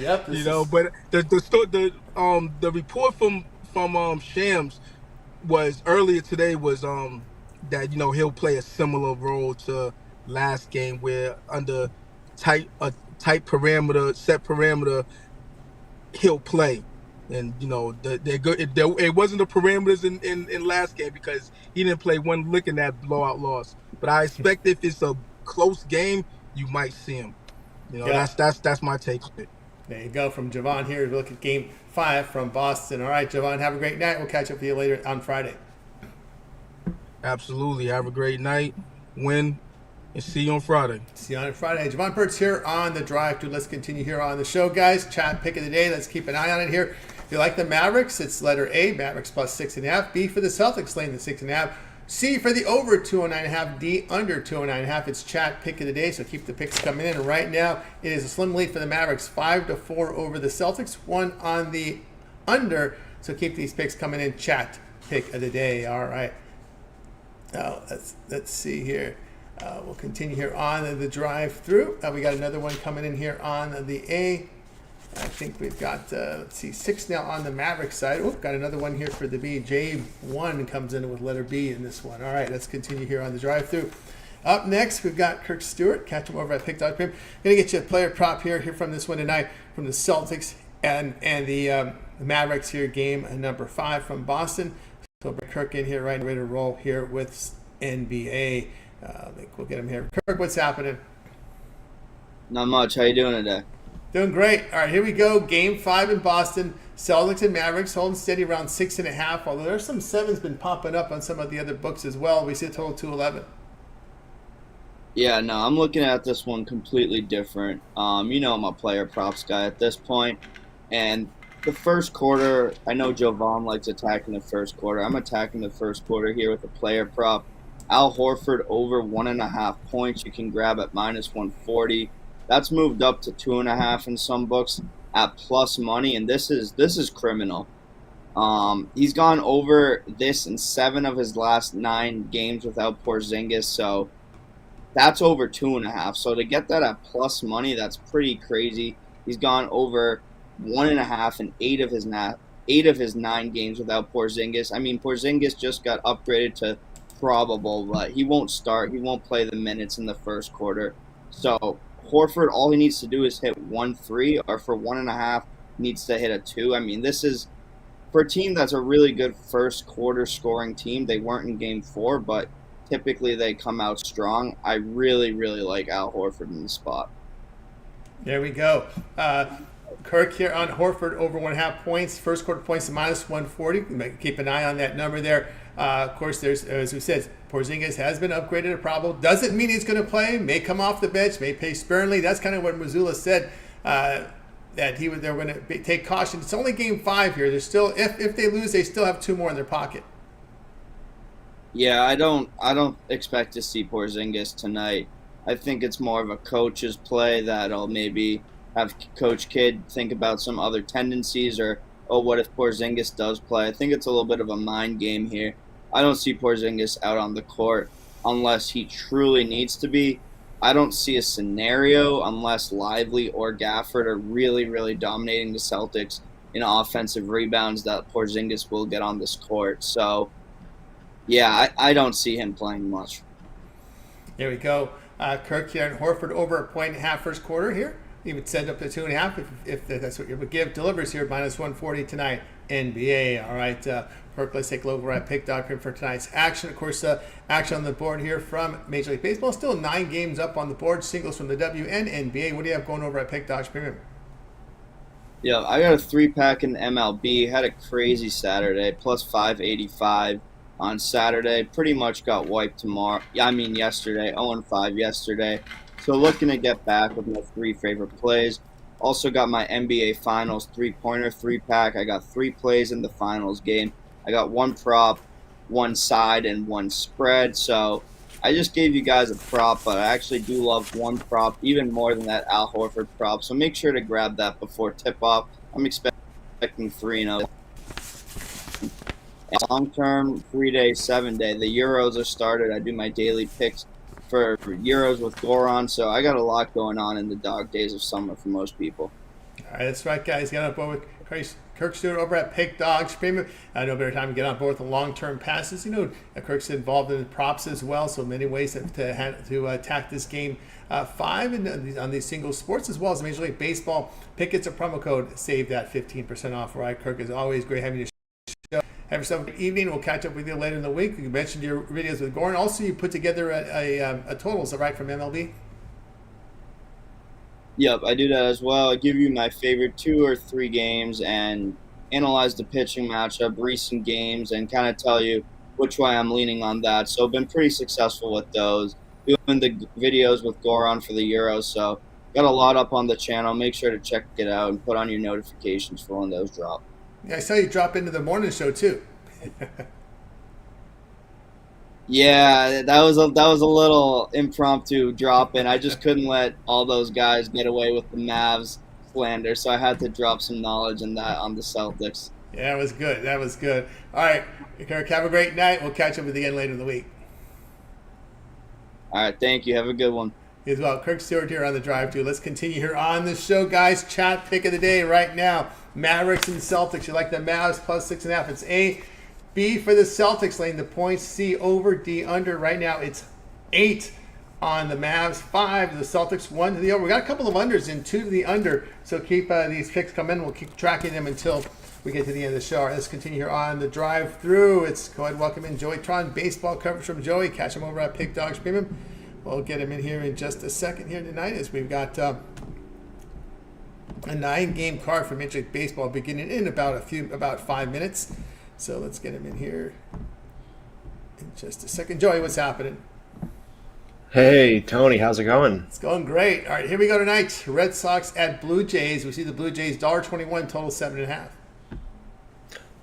But the report from Shams was earlier today was that he'll play a similar role to last game, where under set parameter he'll play. And they're good. It wasn't the parameters in last game because he didn't play one lick in that blowout loss. But I expect if it's a close game, you might see him. That's my take on it. There you go, from Jovan here. We look at Game 5 from Boston. All right, Jovan, have a great night. We'll catch up with you later on Friday. Absolutely. Have a great night. Win. And see you on Friday. See you on Friday. Jovan Burts here on the Drive Thru. Let's continue here on the show, guys. Chat pick of the day. Let's keep an eye on it here. If you like the Mavericks, it's letter A, Mavericks plus 6.5. B for the Celtics, laying the 6.5. C for the over 209.5. D under 209.5. It's chat pick of the day, so keep the picks coming in. And right now, it is a slim lead for the Mavericks, 5-4 over the Celtics, 1 on the under. So keep these picks coming in. Chat pick of the day. All right. Now let's see here. We'll continue here on the drive through. We got another one coming in here on the A. I think we've got, 6 now on the Maverick side. Oh, got another one here for the B. J1 comes in with letter B in this one. All right, let's continue here on the drive through. Up next, we've got Kirk Stuart. Catch him over at Pick Dog. Going to get you a player prop here from this one tonight from the Celtics and the Mavericks here, game number 5 from Boston. So bring Kirk in here, right, ready to roll here with NBA. I think we'll get him here. Kirk, what's happening? Not much. How you doing today? Doing great. All right, here we go. Game 5 in Boston. Celtics and Mavericks holding steady around 6.5. Although there's some 7s been popping up on some of the other books as well. We see a total 211. Yeah, no, I'm looking at this one completely different. I'm a player props guy at this point, and the first quarter, I know Jovan likes attacking the first quarter. I'm attacking the first quarter here with a player prop. Al Horford over 1.5 points. You can grab at minus 140. That's moved up to 2.5 in some books at plus money, and this is criminal. He's gone over this in 7 of his last 9 games without Porzingis, so that's over 2.5. So to get that at plus money, that's pretty crazy. He's gone over 1.5 in 8 of his 9 games without Porzingis. I mean, Porzingis just got upgraded to probable, but he won't start. He won't play the minutes in the first quarter. So Horford, all he needs to do is hit 1 3, or for 1.5 needs to hit a 2. I mean, this is for a team that's a really good first quarter scoring team, they weren't in game 4, but typically they come out strong. I really, really like Al Horford in the spot. There we go. Kirk here on Horford over 1.5 points. First quarter points to -140. Keep an eye on that number there. Of course, there's, as we said, Porzingis has been upgraded to probable. Doesn't mean he's going to play. May come off the bench. May play sparingly. That's kind of what Mazzulla said. That they're going to take caution. It's only game 5 here. There's still, if they lose, they still have 2 more in their pocket. Yeah, I don't expect to see Porzingis tonight. I think it's more of a coach's play that'll maybe have Coach Kidd think about some other tendencies, or, oh, what if Porzingis does play? I think it's a little bit of a mind game here. I don't see Porzingis out on the court unless he truly needs to be. I don't see a scenario unless Lively or Gafford are really, really dominating the Celtics in offensive rebounds that Porzingis will get on this court. So, yeah, I don't see him playing much. There we go. Kirk here and Horford over 1.5 first quarter here. He would send up to 2.5 if that's what you would give. Delivers here -140 tonight. NBA. All right, Kirk, let's take a look at Pick Dog for tonight's action. Of course, action on the board here from Major League Baseball. Still 9 games up on the board. Singles from the W and NBA. What do you have going over at Pick Dog's Premium? Yeah, I got a 3-pack in MLB. Had a crazy Saturday, plus 585 on Saturday. Pretty much got wiped yesterday. 0-5 yesterday. So looking to get back with my 3 favorite plays. Also got my NBA Finals 3-pointer 3-pack. I got 3 plays in the Finals game. I got 1 prop, 1 side, and 1 spread. So I just gave you guys a prop, but I actually do love 1 prop even more than that Al Horford prop. So make sure to grab that before tip-off. I'm expecting 3-0. Long-term, 3-day, 7-day. The Euros are started. I do my daily picks for Euros with Goran, so I got a lot going on in the dog days of summer for most people. All right, that's right, guys. Get on board with Kirk Stuart over at Pick Dogs Premium. No better time to get on board with the long-term passes. You know, Kirk's involved in the props as well, so many ways to attack this game 5 and on these single sports as well as Major League Baseball. Pick gets a promo code, save that 15% off. All right, Kirk, is always great having you. Have yourself a good evening. We'll catch up with you later in the week. You mentioned your videos with Goran. Also, you put together a totals, right, from MLB? Yep, I do that as well. I give you my favorite 2 or 3 games and analyze the pitching matchup, recent games, and kind of tell you which way I'm leaning on that. So I've been pretty successful with those. Doing the videos with Goran for the Euros, so got a lot up on the channel. Make sure to check it out and put on your notifications for when those drop. Yeah, I saw you drop into the morning show too. Yeah, that was a little impromptu drop in. I just couldn't let all those guys get away with the Mavs slander, so I had to drop some knowledge in that on the Celtics. Yeah, it was good. That was good. All right, Kirk, have a great night. We'll catch up with you again later in the week. All right, thank you. Have a good one. You as well. Kirk Stewart here on the Drive To. Let's continue here on the show, guys. Chat pick of the day right now. Mavericks and Celtics. You like the Mavs plus 6.5. It's A. B for the Celtics lane. The points. C over. D under. Right now it's 8 on the Mavs. 5 the Celtics. 1 to the over. We got a couple of unders and 2 to the under. So keep these picks coming. We'll keep tracking them until we get to the end of the show. All right, let's continue here on the Drive Through. It's go ahead and welcome in Joey Tron. Baseball coverage from Joey. Catch him over at Pick Dogs Premium. We'll get him in here in just a second here tonight as we've got a 9-game card for Major League Baseball beginning in about 5 minutes. So let's get him in here in just a second. Joey, what's happening? Hey, Tony, how's it going? It's going great. All right, here we go tonight. Red Sox at Blue Jays. We see the Blue Jays $1.21, total 7.5.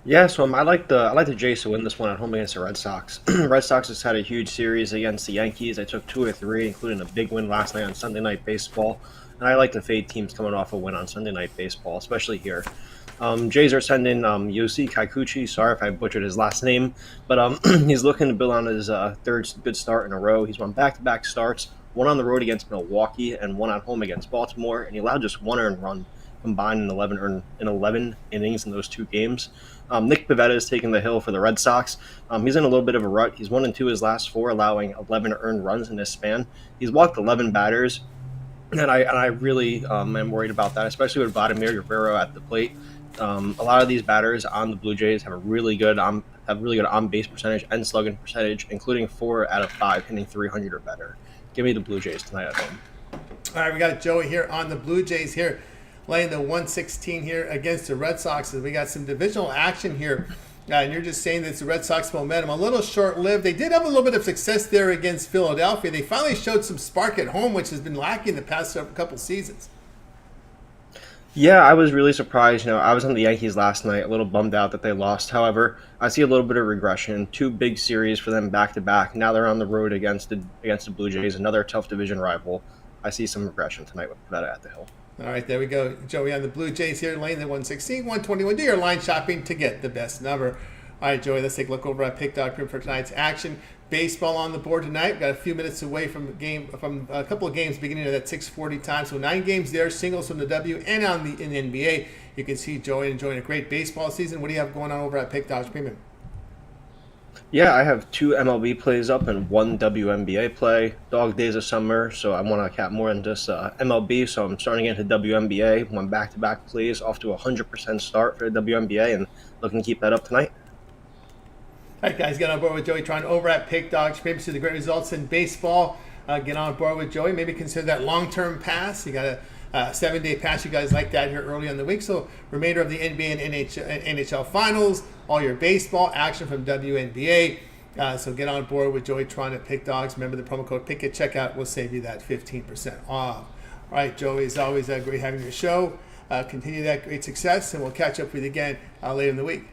Yeah, so I like the Jays to win this one at home against the Red Sox. Red Sox just had a huge series against the Yankees. They took 2 or 3, including a big win last night on Sunday Night Baseball. And I like to fade teams coming off a win on Sunday Night Baseball, especially here. Jays are sending Yossi Kikuchi. Sorry if I butchered his last name, but he's looking to build on his 3rd good start in a row. He's won back-to-back starts, 1 on the road against Milwaukee and 1 at home against Baltimore, and he allowed just 1 earned run combined in 11 innings in those 2 games. Nick Pivetta is taking the hill for the Red Sox. He's in a little bit of a rut. He's 1-2 his last 4, allowing 11 earned runs in this span. He's walked 11 batters, and I really am worried about that, especially with Vladimir Guerrero at the plate. A lot of these batters on the Blue Jays have a really good on base percentage and slugging percentage, including 4 out of 5 hitting 300 or better. Give me the Blue Jays tonight at home. All right, we got Joey here on the Blue Jays here, laying the 116 here against the Red Sox. And we got some divisional action here. And you're just saying that it's the Red Sox momentum a little short-lived. They did have a little bit of success there against Philadelphia. They finally showed some spark at home, which has been lacking the past couple seasons. Yeah, I was really surprised. I was on the Yankees last night, a little bummed out that they lost. However, I see a little bit of regression. 2 big series for them back-to-back. Now they're on the road against the Blue Jays, another tough division rival. I see some regression tonight with that at the Hill. All right, there we go. Joey on the Blue Jays here, laying the 116, 121. Do your line shopping to get the best number. All right, Joey, let's take a look over at Pick.com for tonight's action. Baseball on the board tonight. We've got a few minutes away from a couple of games beginning at that 6:40 time. So 9 games there, singles from the W and in the NBA. You can see Joey enjoying a great baseball season. What do you have going on over at Pick.com Premium? Yeah, I have 2 MLB plays up and 1 WNBA play. Dog days of summer, so I want to cap more into this MLB, so I'm starting into WNBA. 1 back-to-back plays, off to a 100% start for the WNBA, and looking to keep that up tonight. All right, guys, get on board with Joey Tron over at Pick Dogs. Maybe see the great results in baseball. Get on board with Joey. Maybe consider that long-term pass. You got a 7-day pass. You guys like that here early in the week. So remainder of the NBA and NHL finals, all your baseball action from WNBA. So get on board with Joey Tron at Pick Dogs. Remember the promo code PICK at checkout will save you that 15% off. All right, Joey, it's always great having your show. Continue that great success, and we'll catch up with you again later in the week.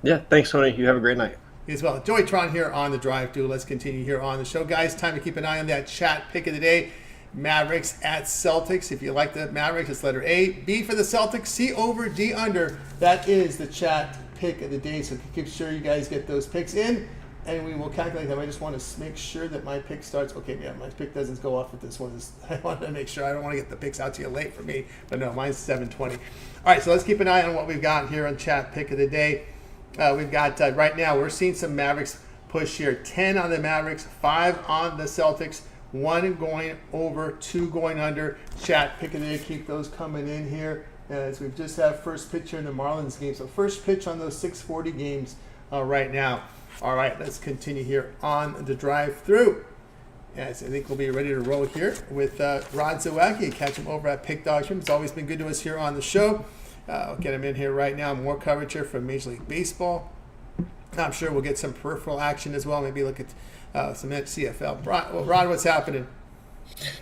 Yeah, thanks, Tony. You have a great night. You as well. Joey Tron here on the Drive Thru. Let's continue here on the show. Guys, time to keep an eye on that chat pick of the day. Mavericks at Celtics. If you like the Mavericks, it's letter A. B for the Celtics. C over, D under. That is the chat pick of the day. So keep sure you guys get those picks in, and we will calculate them. I just want to make sure that my pick starts. Okay, yeah, my pick doesn't go off with this one. I want to make sure. I don't want to get the picks out to you late for me. But no, mine's 7:20. All right, so let's keep an eye on what we've got here on chat pick of the day. We've got right now, we're seeing some Mavericks push here. 10 on the Mavericks, 5 on the Celtics, 1 going over, 2 going under. Chat pick of the day, keep those coming in here as we've just had first pitch here in the Marlins game. So first pitch on those 6:40 games right now. All right, let's continue here on the Drive Thru. Yes, I think we'll be ready to roll here with Rod Zawacky. Catch him over at Pick Dogs. It's always been good to us here on the show. I'll get him in here right now. More coverage here from Major League Baseball. I'm sure we'll get some peripheral action as well. Maybe look at some CFL. Rod, what's happening?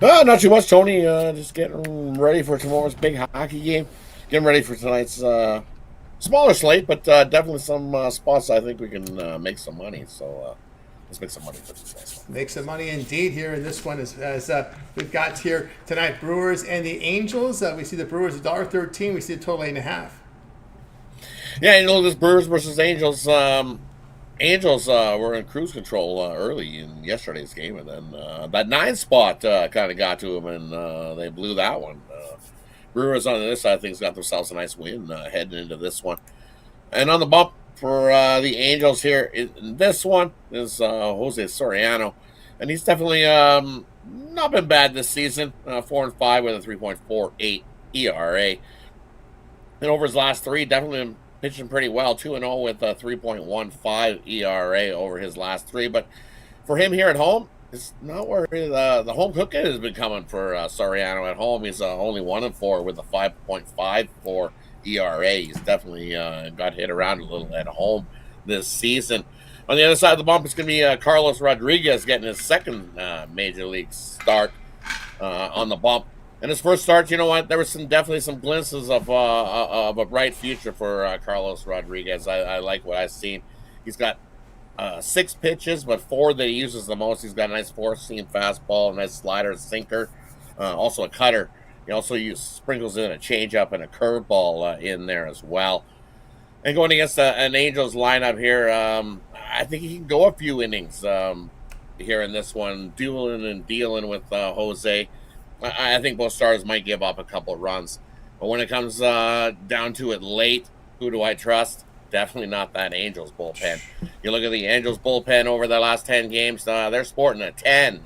Not too much, Tony. Just getting ready for tomorrow's big hockey game. Getting ready for tonight's smaller slate, but definitely some spots I think we can make some money. So let's make some money for this next one. Make some money indeed here in this one as we've got here tonight Brewers and the Angels. We see the Brewers $1.13. We see the total 8.5. Yeah, this Brewers versus Angels. Angels were in cruise control early in yesterday's game, and then that 9 spot kind of got to them, and they blew that one. Brewers on this side, I think, got themselves a nice win heading into this one. And on the bump for the Angels here, this one is Jose Soriano, and he's definitely not been bad this season. 4-5 with a 3.48 ERA, and over his last 3, definitely been pitching pretty well. 2-0 with a 3.15 ERA over his last 3. But for him here at home, it's not where the home cooking has been coming for Soriano at home. He's only 1-4 with a 5.54 ERA. He's definitely got hit around a little at home this season. On the other side of the bump, it's going to be Carlos Rodriguez getting his second major league start on the bump. And his first start, you know what? There was definitely some glimpses of a bright future for Carlos Rodriguez. I like what I've seen. He's got 6 pitches, but 4 that he uses the most. He's got a nice 4-seam fastball, a nice slider, stinker, also a cutter. He also sprinkles in a changeup and a curveball in there as well. And going against an Angels lineup here, I think he can go a few innings here in this one, dueling and dealing with Jose. I think both stars might give up a couple of runs. But when it comes down to it late, who do I trust? Definitely not that Angels bullpen. You look at the Angels bullpen over their last 10 games, they're sporting a 10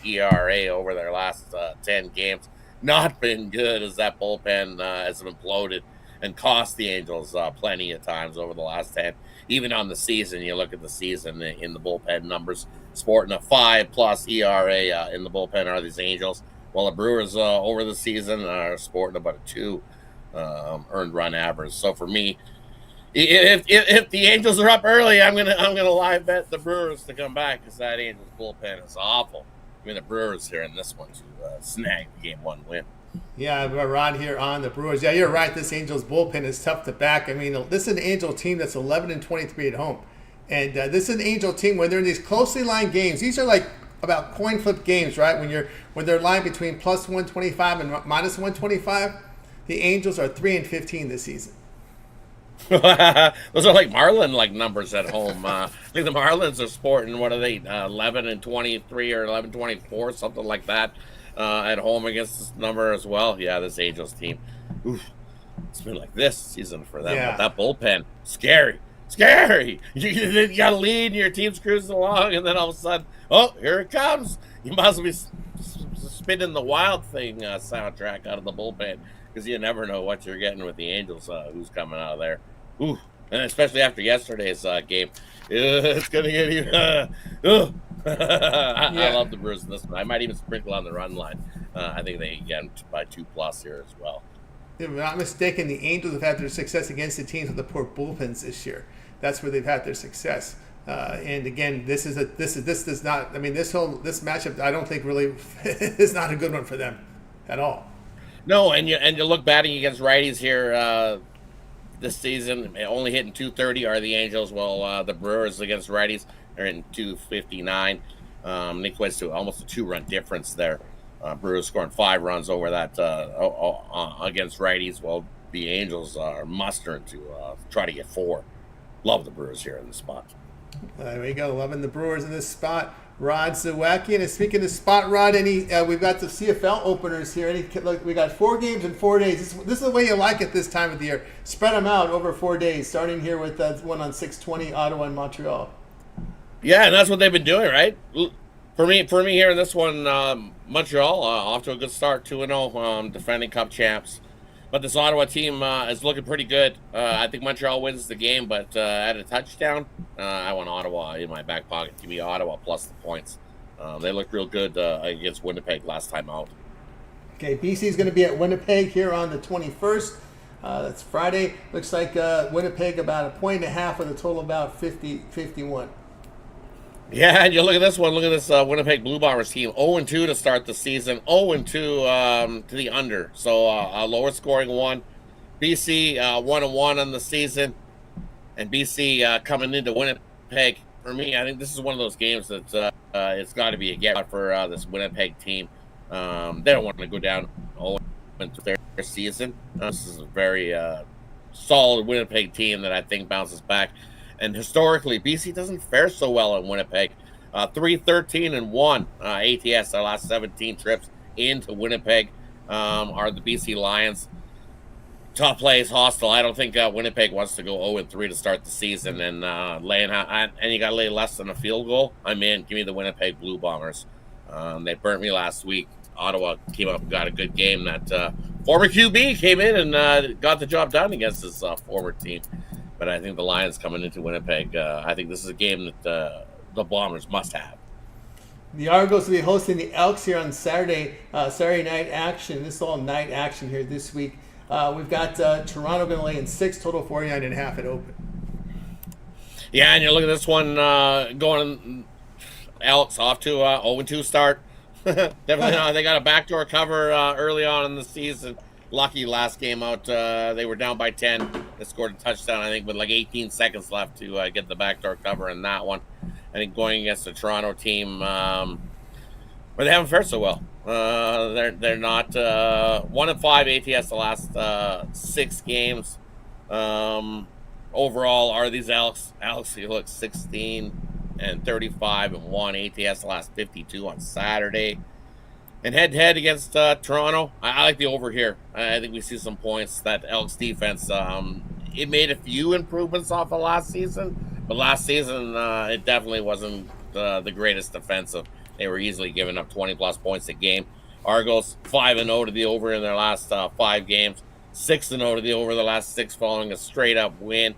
ERA over their last 10 games. Not been good as that bullpen has imploded. and cost the Angels plenty of times over the last 10. Even on the season, you look at the season in the bullpen numbers, sporting a 5+ ERA in the bullpen are these Angels. While the Brewers over the season are sporting about a 2 earned run average. So for me, if the Angels are up early, I'm gonna live bet the Brewers to come back because that Angels bullpen is awful. I mean, the Brewers here in this one to snag the Game 1 win. Yeah, Rod here on the Brewers. Yeah, you're right. This Angels bullpen is tough to back. I mean, this is an Angel team that's 11-23 at home, and this is an Angel team when they're in these closely lined games. These are like about coin flip games, right? When they're lined between plus 125 and minus 125. The Angels are 3-15 this season. Those are like Marlin numbers at home. I think the Marlins are sporting, what are they, 11-23 or 11-24, something like that, at home against this number as well. Yeah, this Angels team, oof, it's been like this season for them. Yeah. But that bullpen, scary. You got a lead and your team's cruising along, and then all of a sudden, oh, here it comes. You must be spinning the Wild Thing soundtrack out of the bullpen because you never know what you're getting with the Angels, who's coming out of there. Ooh, and especially after yesterday's game, it's going to get even. I love the Brewers in this one. I might even sprinkle on the run line. I think they get by 2+ here as well. If I'm not mistaken, the Angels have had their success against the teams with the poor bullpens this year. That's where they've had their success. And again, this does not. I mean, this matchup, I don't think really is not a good one for them at all. No, and you look batting against righties here this season, only hitting 230 are the Angels. Well, the Brewers against righties are in 259. They equates to almost a 2-run difference there. Brewers scoring 5 runs over that against righties. Well, the Angels are mustering to try to get 4. Love the Brewers here in this spot. There we go. Loving the Brewers in this spot. Rod Zawacky. And speaking of spot, Rod, we've got the CFL openers here. Look, we got 4 games in 4 days. This is the way you like it this time of the year. Spread them out over 4 days, starting here with one on 6:20, Ottawa and Montreal. Yeah, and that's what they've been doing, right? For me here in this one, Montreal off to a good start, 2-0, defending Cup champs. But this Ottawa team is looking pretty good. I think Montreal wins the game, but at a touchdown, I want Ottawa in my back pocket. Give me Ottawa plus the points. They looked real good against Winnipeg last time out. Okay, BC is going to be at Winnipeg here on the 21st. That's Friday. Looks like Winnipeg about 1.5 with a total of about 51. Yeah, and you look at this one. Look at this Winnipeg Blue Bombers team. 0-2 to start the season. 0-2 to the under. So a lower scoring one. BC 1-1 on the season. And BC coming into Winnipeg. For me, I think this is one of those games that it's got to be a get for this Winnipeg team. They don't want to go down 0-2 their season. This is a very solid Winnipeg team that I think bounces back. And historically, BC doesn't fare so well in Winnipeg. 3-13-1 ATS, their last 17 trips into Winnipeg are the BC Lions. Tough plays, hostile. I don't think Winnipeg wants to go 0-3 to start the season and you got to lay less than a field goal. I'm in. Give me the Winnipeg Blue Bombers. They burnt me last week. Ottawa came up and got a good game. That former QB came in and got the job done against his former team. But I think the Lions coming into Winnipeg, I think this is a game that the Bombers must have. The Argos will be hosting the Elks here on Saturday night action. This is all night action here this week. We've got Toronto going to lay in 6, total 49.5 at open. Yeah, and you look at this one going Elks off to 0-2 start. Definitely, they got a backdoor cover early on in the season. Lucky last game out, they were down by 10. They scored a touchdown, I think, with like 18 seconds left to get the backdoor cover in that one. I think going against the Toronto team, but they haven't fared so well. They're not 1-5 ATS the last 6 games. Overall, are these Elks? You look 16-35-1 ATS the last 52 on Saturday. And head-to-head against Toronto, I like the over here. I think we see some points. That Elks defense, it made a few improvements off of last season, but last season it definitely wasn't the greatest defensive. They were easily giving up 20-plus points a game. Argos 5-0 to the over in their last 5 games. 6-0 to the over the last 6 following a straight-up win.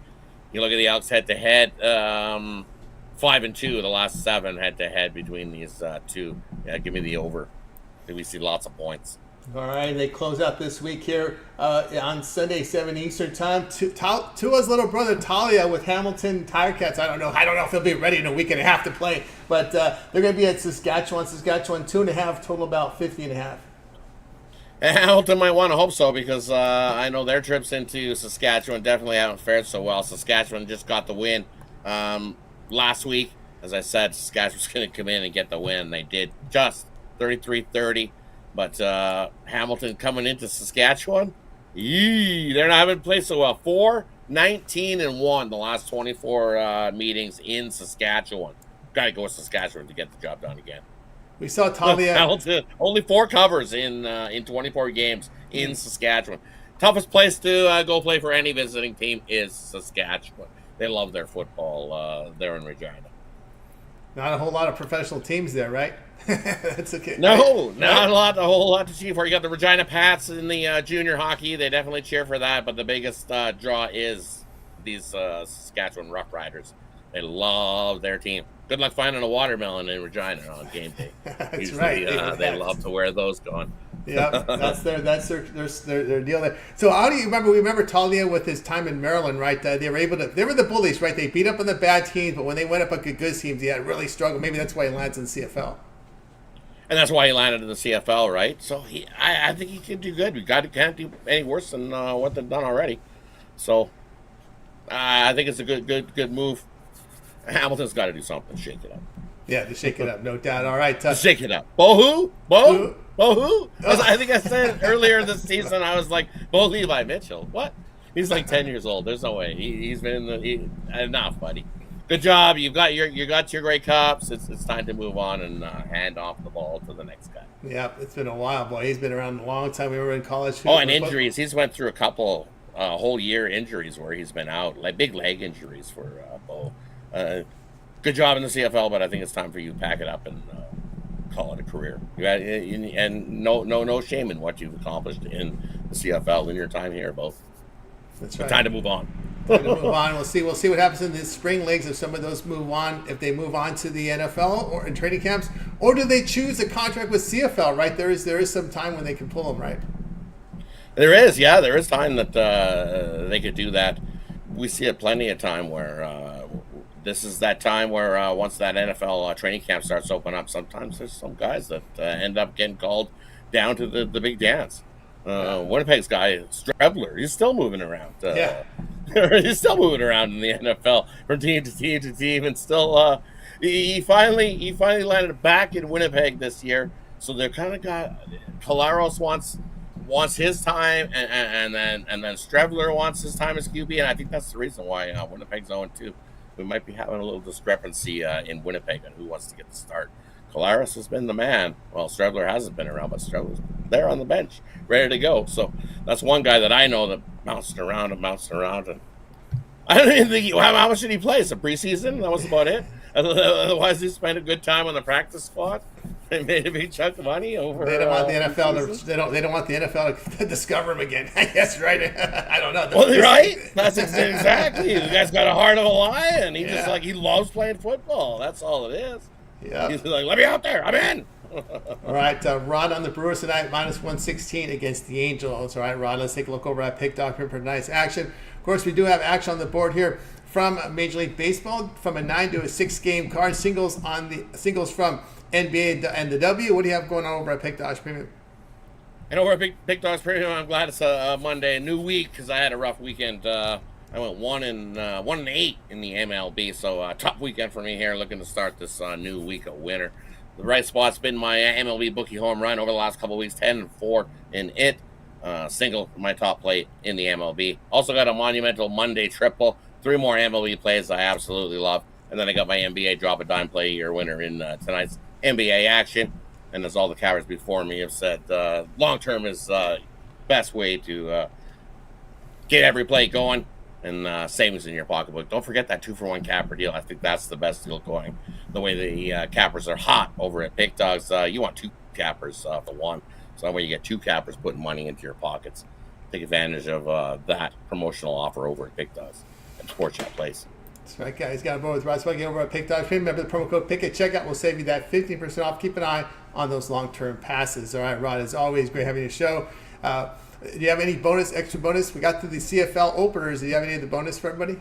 You look at the Elks head-to-head, 5-2 the last 7 head-to-head between these two. Yeah, give me the over. I think we see lots of points. All right, they close out this week here on Sunday, 7 Eastern time. Tua's little brother Talia with Hamilton Tirecats. I don't know if they'll be ready in a week and a half to play, but they're going to be at Saskatchewan. 2.5, total about 50.5. Hamilton might want to hope so because I know their trips into Saskatchewan definitely haven't fared so well. Saskatchewan just got the win last week. As I said, Saskatchewan's going to come in and get the win. They did just 33-30. But Hamilton coming into Saskatchewan, they're not having played so well. 4-19-1 the last 24 meetings in Saskatchewan. Got to go with Saskatchewan to get the job done again. We saw Talia. Hamilton, only 4 covers in 24 games in Saskatchewan. Toughest place to go play for any visiting team is Saskatchewan. They love their football there in Regina. Not a whole lot of professional teams there, right? That's okay. No, not a whole lot to cheer for. You got the Regina Pats in the junior hockey. They definitely cheer for that, but the biggest draw is these Saskatchewan Roughriders. They love their team. Good luck finding a watermelon in Regina on game day. That's Usually, right. They love to wear those going. Yeah, that's their deal there. So how do you remember? We remember Talia with his time in Maryland, right? They were the bullies, right? They beat up on the bad teams, but when they went up against good teams, he had really struggled. Maybe that's why he lands in the CFL. And that's why he landed in the CFL, right? So I think he can do good. We can't do any worse than what they've done already. So I think it's a good move. Hamilton's got to do something, shake it up. Yeah, to shake it up, no doubt. All right, shake it up. Bo who? I think I said earlier this season. I was like, Bo Levi Mitchell. What? He's like 10 years old. There's no way. He's been in enough, buddy. Good job. You got your Grey Cups. It's time to move on and hand off the ball to the next guy. Yeah, it's been a while, boy. He's been around a long time. We were in college. And injuries. He's went through a couple whole year injuries where he's been out, like big leg injuries for Bo. Good job in the CFL, but I think it's time for you to pack it up and call it a career. And no shame in what you've accomplished in the CFL in your time here, Bo. That's right. Time to move on. We'll see what happens in the spring leagues if some of those move on, if they move on to the NFL or in training camps, or do they choose a contract with CFL? Right, there is some time when they can pull them, right? There is time that they could do that. We see it plenty of time where this is that time where once that NFL training camp starts to open up, sometimes there's some guys that end up getting called down to the big dance. Winnipeg's guy, Strebler, he's still moving around. He's still moving around in the NFL from team to team to team, and still he finally landed back in Winnipeg this year. So they're kind of got Collaros wants his time, and then Strebler wants his time as QB, and I think that's the reason why Winnipeg's 0-2. We might be having a little discrepancy in Winnipeg on who wants to get the start. Collaros has been the man. Well, Strebler hasn't been around, but Strebler's there on the bench, ready to go. So that's one guy that I know that bounced around. And I don't even think how much did he play? Some preseason? That was about it. Otherwise, he spent a good time on the practice squad. They made a big chunk of money over. They don't want the NFL to. They don't want the NFL to discover him again. Yes, right. I don't know. Well, right. That's exactly. The guy's got a heart of a lion. He loves playing football. That's all it is. Yeah. He's like, let me out there. I'm in. All right, Rod on the Brewers tonight, -116 against the Angels. All right, Rod, let's take a look over at Pick Document for tonight's action. Of course, we do have action on the board here from Major League Baseball, from a 9 to a 6 game card. Singles from NBA and the W. What do you have going on over at Pick Dodge Premium? And over at Pick Dogs Premium, I'm glad it's a Monday, a new week, because I had a rough weekend. I went 1-8 in the MLB, so tough weekend for me here. Looking to start this new week of winter. The right spot's been my MLB bookie home run over the last couple of weeks, 10-4 in it. Single my top play in the MLB. Also got a monumental Monday triple. 3 more MLB plays I absolutely love. And then I got my NBA drop a dime play year winner in tonight's NBA action. And as all the cowards before me have said, long term is best way to get every play going and savings in your pocketbook. Don't forget that 2-for-1 capper deal. I think that's the best deal going. The way the cappers are hot over at Pick Dogs, you want 2 cappers for one. So that way you get 2 cappers putting money into your pockets. take advantage of that promotional offer over at Big Dogs and Sports Chat Place. That's right, guys. Got a board with Rod Zawacky over at Pick Dogs. Remember the promo code PICK at checkout will save you that 15% off. Keep an eye on those long-term passes. All right, Rod, as always, great having you show. Do you have any extra bonus? We got to the CFL openers. Do you have any of the bonus for everybody?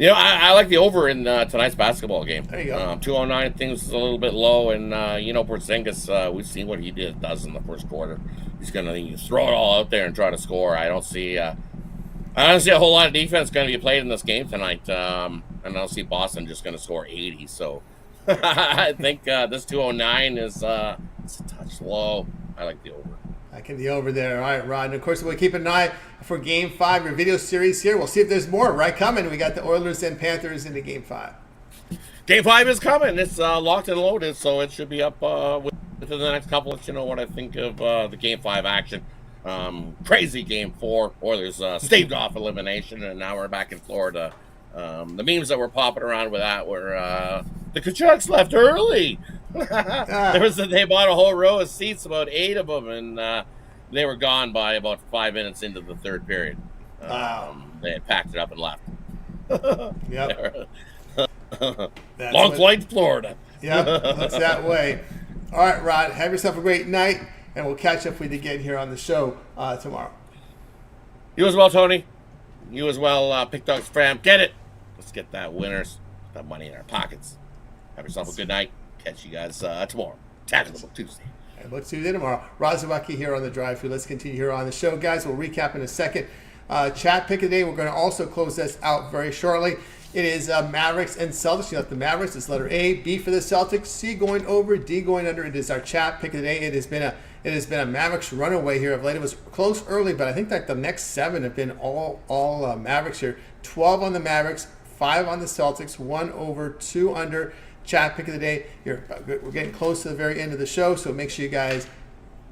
I like the over in tonight's basketball game. There you go. 209, things a little bit low, and Porzingis, we've seen what he does in the first quarter. He's going to throw it all out there and try to score. I don't see a whole lot of defense going to be played in this game tonight, and I don't see Boston just going to score 80. So I think this 209 is it's a touch low. I like the over. I can be over there. All right, Rod. And of course, we'll keep an eye for Game 5, your video series here. We'll see if there's more right coming. We got the Oilers and Panthers into Game 5. Game 5 is coming. It's locked and loaded, so it should be up within the next couple. Let you know what I think of the Game 5 action. Crazy Game 4. Oilers staved off elimination, and now we're back in Florida. The memes that were popping around with that were the Kachucks left early. They bought a whole row of seats, about 8 of them, and they were gone by about 5 minutes into the third period. They had packed it up and left. Yep. Long flight to Florida. Yep, looks that way. All right, Rod, have yourself a great night, and we'll catch up with you again here on the show tomorrow. You as well, Tony. You as well, Pick Dogs fam. Get it. Let's get that winners. That money in our pockets. Have yourself a good night. Catch you guys tomorrow. Tackleable Tuesday. And let's do that tomorrow. Rod Zawacky here on the drive-thru. Let's continue here on the show, guys. We'll recap in a second. Chat pick of the day. We're going to also close this out very shortly. It is Mavericks and Celtics. You got the Mavericks. It's letter A. B for the Celtics. C going over. D going under. It is our chat pick of the day. It has been a Mavericks runaway here of late. It was close early, but I think that the next 7 have been all Mavericks here. 12 on the Mavericks, 5 on the Celtics, 1 over, 2 under. Chat pick of the day. We're getting close to the very end of the show, so make sure you guys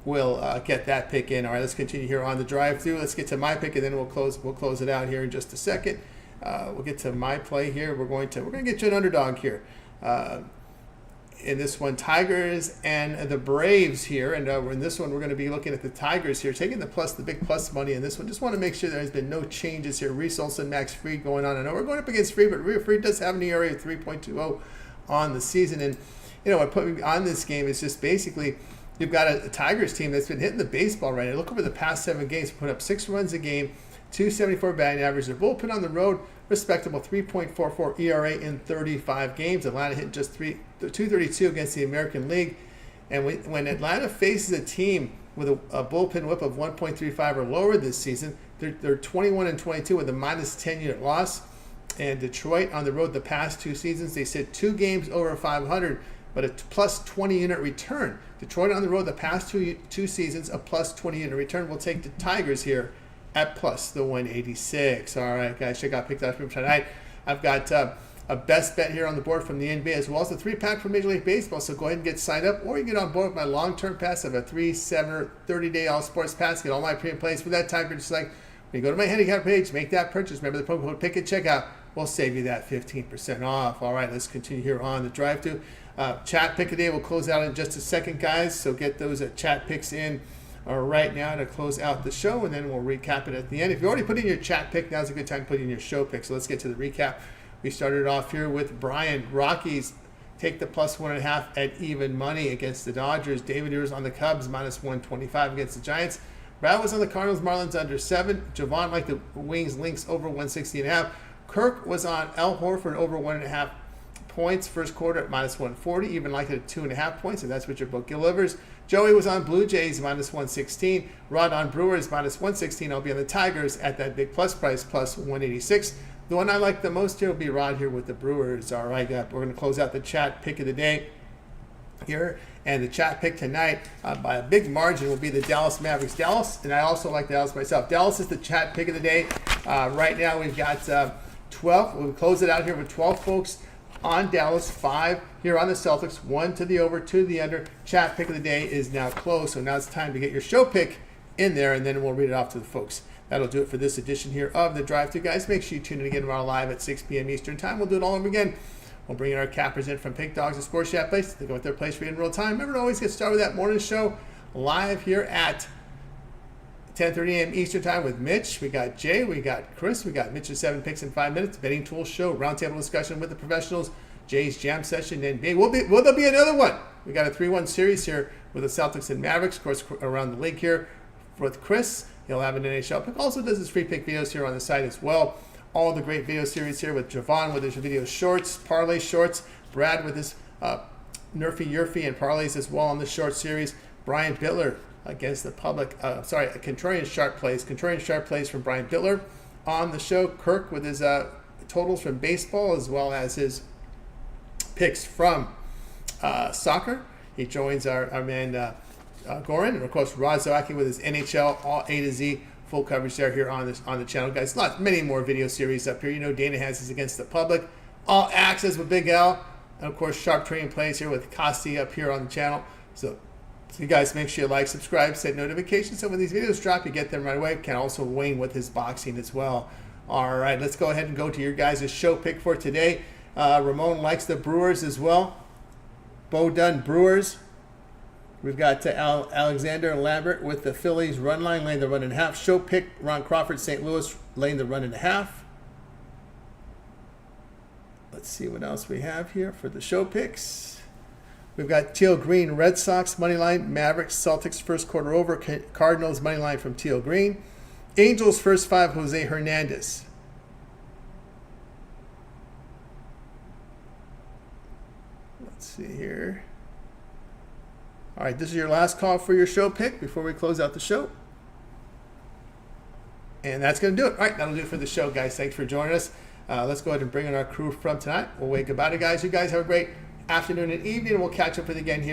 will get that pick in. All right, let's continue here on the drive-thru. Let's get to my pick, and then we'll close it out here in just a second. We'll get to my play here. We're going to get you an underdog here. In this one, Tigers and the Braves here. And in this one, we're going to be looking at the Tigers here, taking the big plus money in this one. Just want to make sure there has been no changes here. Reese Olson, Max Fried going on. I know we're going up against Fried, but Fried does have an ERA of 3.20 on the season. And, what put me on this game is just basically you've got a Tigers team that's been hitting the baseball right now. Look over the past 7 games, put up 6 runs a game, 274 batting average. Their bullpen on the road, respectable 3.44 ERA in 35 games. Atlanta hit just 232 against the American League. And when Atlanta faces a team with a bullpen whip of 1.35 or lower this season, they're 21-22 with a minus 10 unit loss. And Detroit on the road the past 2 seasons, they sit 2 games over 500, but a plus 20 unit return. Detroit on the road the past two seasons, a plus 20 unit return. We'll take the Tigers here at plus the 186. All right, guys, check out Pick Dogs from tonight. I've got a best bet here on the board from the NBA as well as the 3-pack from Major League Baseball. So go ahead and get signed up, or you get on board with my long-term pass. I have a 3, 7, or 30-day all sports pass. Get all my premium plays for that time. You're just like, when you go to my handicap page, make that purchase. Remember the promo code PICK at checkout. We'll save you that 15% off. All right, let's continue here on the drive-thru. Chat pick of the day will close out in just a second, guys. So get those chat picks in right now to close out the show, and then we'll recap it at the end. If you already put in your chat pick, now's a good time to put in your show pick. So let's get to the recap. We started off here with Brian. Rockies take the plus 1.5 at even money against the Dodgers. David was on the Cubs, minus 125 against the Giants. Brad was on the Cardinals, Marlins under 7. Jovan liked the Wings, Lynx over 160.5. Kirk was on Al Horford over 1.5 points. First quarter at minus 140. Even liked it at 2.5 points, and that's what your book delivers. Joey was on Blue Jays, minus 116. Rod on Brewers, minus 116. I'll be on the Tigers at that big plus price, plus 186. The one I like the most here will be Rod here with the Brewers. All right, we're going to close out the chat pick of the day here. And the chat pick tonight by a big margin will be the Dallas Mavericks. Dallas, and I also like Dallas myself. Dallas is the chat pick of the day. Right now we've got 12. We'll close it out here with 12 folks on Dallas, 5 here on the Celtics, 1 to the over, 2 to the under. Chat pick of the day is now closed. So now it's time to get your show pick in there, and then we'll read it off to the folks. That'll do it for this edition here of the Drive-Thru, guys. Make sure you tune in again tomorrow live at 6 p.m. Eastern Time. We'll do it all over again. We'll bring in our cappers in from Pick Dogs and Sports Chat Place. They go with their place for you in real time. Remember to always get started with that morning show live here at 10:30 a.m. Eastern Time with Mitch. We got Jay, we got Chris, we got Mitch's 7 picks in 5 minutes, betting tools show, roundtable discussion with the professionals, Jay's jam session, and will there be another one? We got a 3-1 series here with the Celtics and Mavericks, of course, around the league here with Chris. He'll have an NHL pick. Also does his free pick videos here on the site as well. All the great video series here with Jovan with his video shorts, parlay shorts, Brad with his Nerfy Yurfy and parlays as well on the short series. Brian Bitler against the public. Contrarian sharp plays from Brian Bitler on the show. Kirk with his totals from baseball as well as his picks from soccer. He joins our man Goran, and of course Rod Zawacky with his NHL all A to Z full coverage there here on the channel, guys. Many more video series up here. You know, Dana has his against the public, all access with Big L, and of course sharp trading plays here with Costi up here on the channel. So you guys make sure you like, subscribe, set notifications, so when these videos drop, you get them right away. Can also Wayne with his boxing as well. All right, let's go ahead and go to your guys' show pick for today. Ramon likes the Brewers as well. Bo Dunn Brewers. We've got Alexander Lambert with the Phillies run line, laying the run and a half. Show pick, Ron Crawford, St. Louis, laying the run and a half. Let's see what else we have here for the show picks. We've got Teal Green, Red Sox, money line, Mavericks, Celtics, first quarter over, Cardinals, money line from Teal Green. Angels, first 5, Jose Hernandez. Let's see here. All right, this is your last call for your show pick before we close out the show. And that's going to do it. All right, that'll do it for the show, guys. Thanks for joining us. Let's go ahead and bring in our crew from tonight. We'll wave goodbye to guys. You guys have a great afternoon and evening. We'll catch up with you again here